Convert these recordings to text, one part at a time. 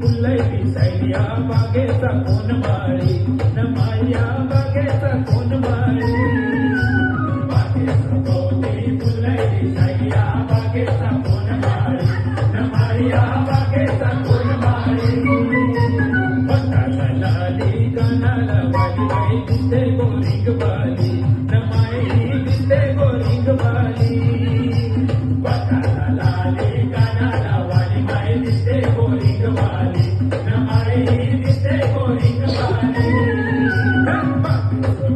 fully सैया बागेचा कोण माळी न माया बागेचा कोण माळी बागेचा भोवती फुलली सैया बागेचा कोण माळी न माया बागेचा कोण माळी पताला लाली कानाला वाली बाई दिसते गोरिंग बाली न माई दिसते गोरिंग बाली पताला लाली कानाला वाली बाई दिसते गोरिंग बाली न माई दिसते गोरिंग बाली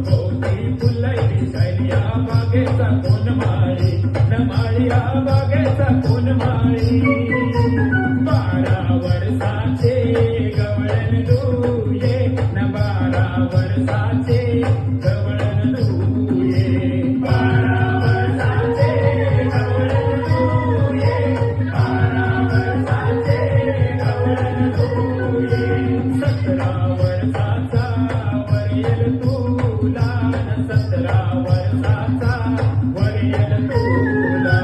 भोवती फुलली सैया बागेचा कोण माळी न माळिया बागेचा कोण माळी 12 वर्षाचे गवळण लुये न 12 वर्षाचे गवळण लुये 12 वर्षाचे गवळण लुये 12 वर्षाचे गवळण लुये 17 वर्षाचा वरेल तुला न 17 वर्षाचा वरेल तुला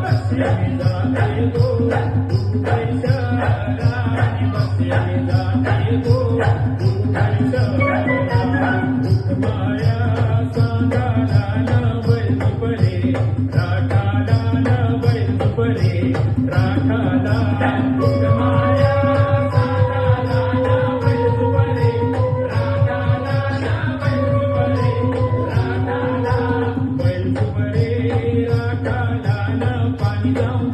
बस्याने जाते गो तू काय शहराने बस्याने जाते गो तू काय शहराने माया सांगाला न बैल परे राठाला न बैल परे राठाला माया सांगाला न बैल परे राठाला न बैल परे राठाला बैल परे राठाला न पाणी जाऊ